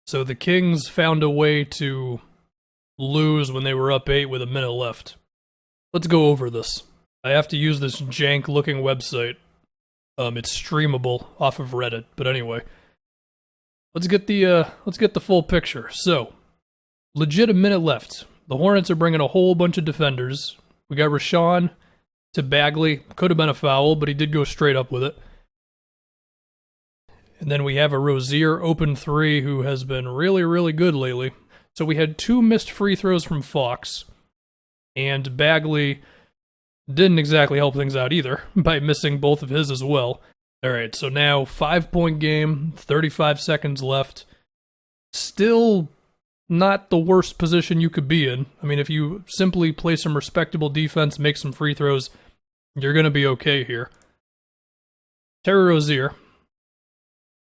So the Kings found a way to lose when they were up 8 with a minute left. Let's go over this. I have to use this jank-looking website. It's streamable off of Reddit, but anyway. Let's get the full picture. So, legit a minute left. The Hornets are bringing a whole bunch of defenders. We got Rashawn to Bagley. Could have been a foul, but he did go straight up with it. And then we have a Rozier open 3 who has been really, really good lately. So we had 2 missed free throws from Fox. And Bagley didn't exactly help things out either by missing both of his as well. Alright, so now 5-point game, 35 seconds left. Still not the worst position you could be in. I mean, if you simply play some respectable defense, make some free throws, you're going to be okay here. Terry Rozier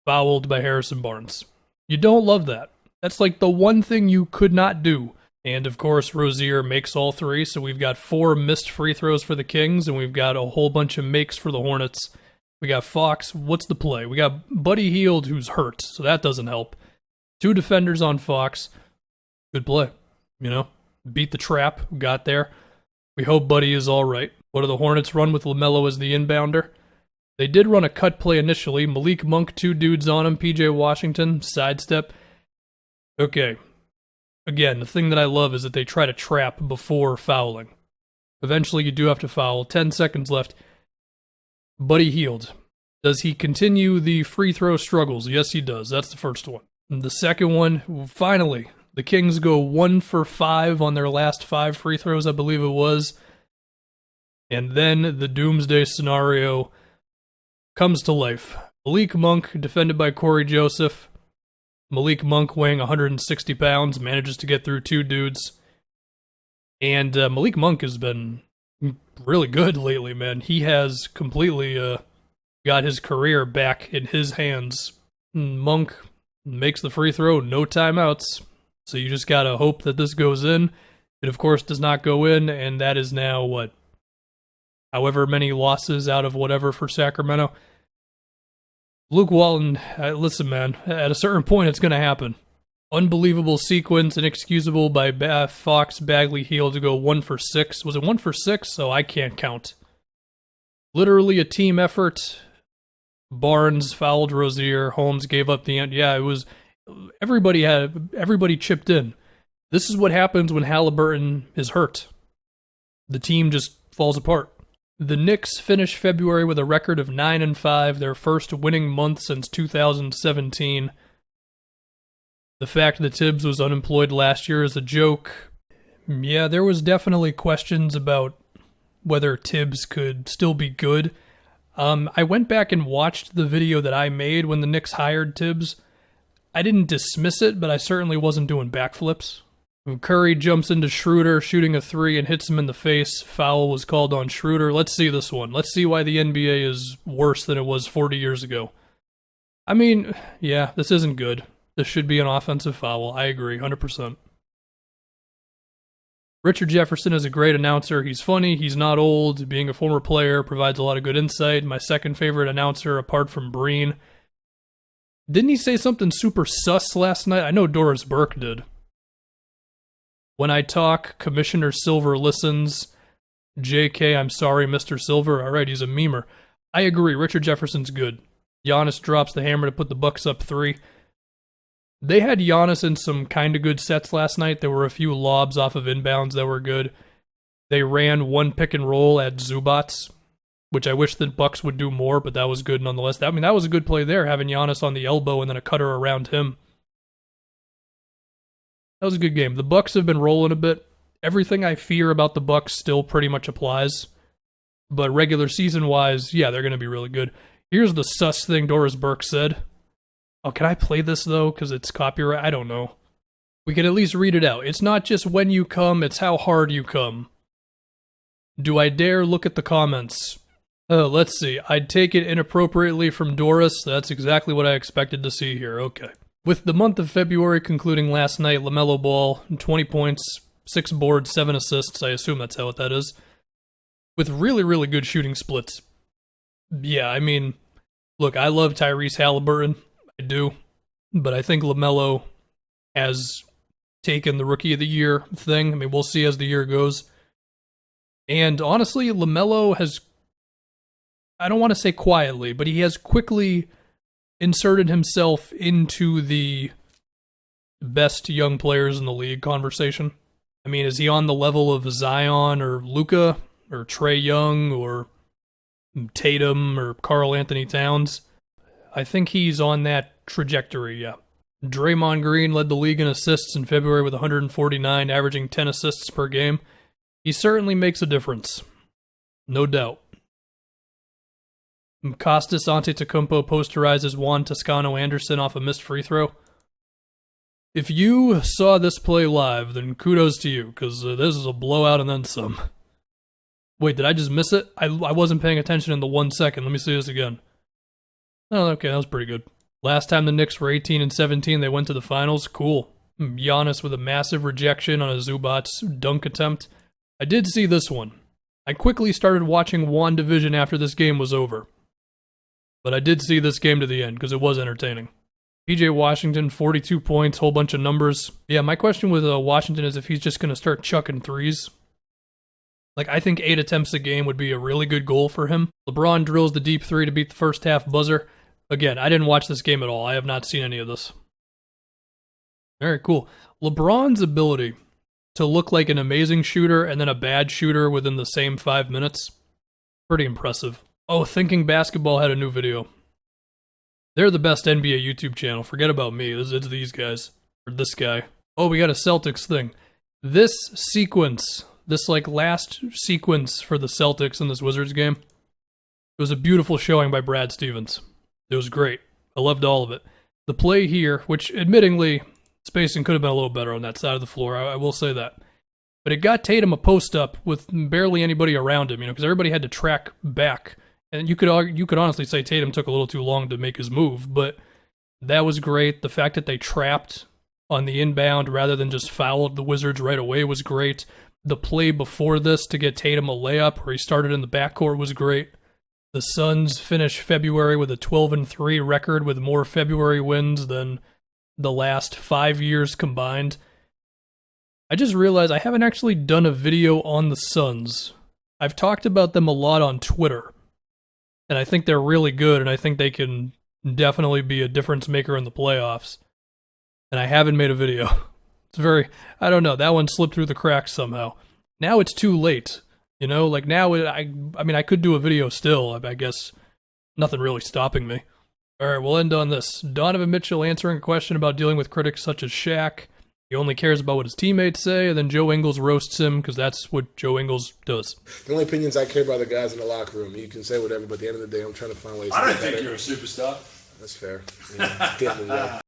fouled by Harrison Barnes. You don't love that. That's like the one thing you could not do. And of course, Rozier makes all 3, so we've got 4 missed free throws for the Kings, and we've got a whole bunch of makes for the Hornets. We got Fox. What's the play? We got Buddy Hield, who's hurt, so that doesn't help. 2 defenders on Fox. Good play. You know, beat the trap. Got there. We hope Buddy is all right. What do the Hornets run with LaMelo as the inbounder? They did run a cut play initially. Malik Monk, 2 dudes on him. PJ Washington, sidestep. Okay. Again, the thing that I love is that they try to trap before fouling. Eventually, you do have to foul. 10 seconds left. Buddy Hield. Does he continue the free throw struggles? Yes, he does. That's the first one. And the second one, finally, the Kings go 1 for 5 on their last 5 free throws, I believe it was. And then the doomsday scenario comes to life. Malik Monk, defended by Corey Joseph. Malik Monk, weighing 160 pounds, manages to get through 2 dudes. And Malik Monk has been really good lately, man. He has completely got his career back in his hands. Monk makes the free throw, no timeouts. So you just gotta hope that this goes in. It, of course, does not go in, and that is now, what, however many losses out of whatever for Sacramento. Luke Walton, listen, man, at a certain point, it's going to happen. Unbelievable sequence, inexcusable by Fox, Bagley, Hield to go 1 for 6. Was it 1 for 6? Oh, I can't count. Literally a team effort. Barnes fouled Rozier. Holmes gave up the end. Yeah, it was. Everybody chipped in. This is what happens when Halliburton is hurt. The team just falls apart. The Knicks finish February with a record of 9-5, their first winning month since 2017. The fact that Tibbs was unemployed last year is a joke. Yeah, there was definitely questions about whether Tibbs could still be good. I went back and watched the video that I made when the Knicks hired Tibbs. I didn't dismiss it, but I certainly wasn't doing backflips. Curry jumps into Schroeder, shooting a 3 and hits him in the face. Foul was called on Schroeder. Let's see this one. Let's see why the NBA is worse than it was 40 years ago. I mean, yeah, this isn't good. This should be an offensive foul. I agree, 100%. Richard Jefferson is a great announcer. He's funny. He's not old. Being a former player provides a lot of good insight. My second favorite announcer, apart from Breen. Didn't he say something super sus last night? I know Doris Burke did. When I talk, Commissioner Silver listens. JK, I'm sorry, Mr. Silver. All right, he's a memer. I agree, Richard Jefferson's good. Giannis drops the hammer to put the Bucks up 3. They had Giannis in some kind of good sets last night. There were a few lobs off of inbounds that were good. They ran 1 pick and roll at Zubats, which I wish the Bucks would do more, but that was good nonetheless. I mean, that was a good play there, having Giannis on the elbow and then a cutter around him. That was a good game. The Bucks have been rolling a bit. Everything I fear about the Bucks still pretty much applies. But regular season-wise, yeah, they're going to be really good. Here's the sus thing Doris Burke said. Oh, can I play this, though? Because it's copyright? I don't know. We can at least read it out. It's not just when you come, it's how hard you come. Do I dare look at the comments? Let's see. I'd take it inappropriately from Doris. That's exactly what I expected to see here. Okay. With the month of February concluding last night, LaMelo Ball, 20 points, 6 boards, 7 assists. I assume that's how that is. With really, really good shooting splits. Yeah, I mean, look, I love Tyrese Halliburton. I do. But I think LaMelo has taken the Rookie of the Year thing. I mean, we'll see as the year goes. And honestly, LaMelo has, I don't want to say quietly, but he has quickly inserted himself into the best young players in the league conversation. I mean, is he on the level of Zion or Luka or Trae Young or Tatum or Karl Anthony Towns? I think he's on that trajectory, yeah. Draymond Green led the league in assists in February with 149, averaging 10 assists per game. He certainly makes a difference. No doubt. Costas Antetokounmpo posterizes Juan Toscano Anderson off a missed free throw. If you saw this play live, then kudos to you, because this is a blowout and then some. Wait, did I just miss it? I wasn't paying attention in the 1 second. Let me see this again. Oh, okay, that was pretty good. Last time the Knicks were 18-17, they went to the finals. Cool. Giannis with a massive rejection on a Zubac's dunk attempt. I did see this one. I quickly started watching WandaVision after this game was over. But I did see this game to the end, because it was entertaining. PJ Washington, 42 points, whole bunch of numbers. Yeah, my question with Washington is if he's just going to start chucking threes. Like, I think 8 attempts a game would be a really good goal for him. LeBron drills the deep three to beat the first half buzzer. Again, I didn't watch this game at all. I have not seen any of this. Very cool. LeBron's ability to look like an amazing shooter and then a bad shooter within the same 5 minutes, pretty impressive. Oh, Thinking Basketball had a new video. They're the best NBA YouTube channel. Forget about me. It's these guys. Or this guy. Oh, we got a Celtics thing. This sequence, this like last sequence for the Celtics in this Wizards game, it was a beautiful showing by Brad Stevens. It was great. I loved all of it. The play here, which admittingly, spacing could have been a little better on that side of the floor. I will say that. But it got Tatum a post up with barely anybody around him, because everybody had to track back. And you could honestly say Tatum took a little too long to make his move, but that was great. The fact that they trapped on the inbound rather than just fouled the Wizards right away was great. The play before this to get Tatum a layup where he started in the backcourt was great. The Suns finish February with a 12-3 record with more February wins than the last 5 years combined. I just realized I haven't actually done a video on the Suns. I've talked about them a lot on Twitter. And I think they're really good, and I think they can definitely be a difference maker in the playoffs. And I haven't made a video. It's very, I don't know, that one slipped through the cracks somehow. Now it's too late. Like now, I mean, I could do a video still. I guess nothing really stopping me. All right, we'll end on this. Donovan Mitchell answering a question about dealing with critics such as Shaq. He only cares about what his teammates say, and then Joe Ingles roasts him because that's what Joe Ingles does. The only opinions I care about are the guys in the locker room. You can say whatever, but at the end of the day, I'm trying to find ways to I don't think you're a superstar. That's fair. Yeah,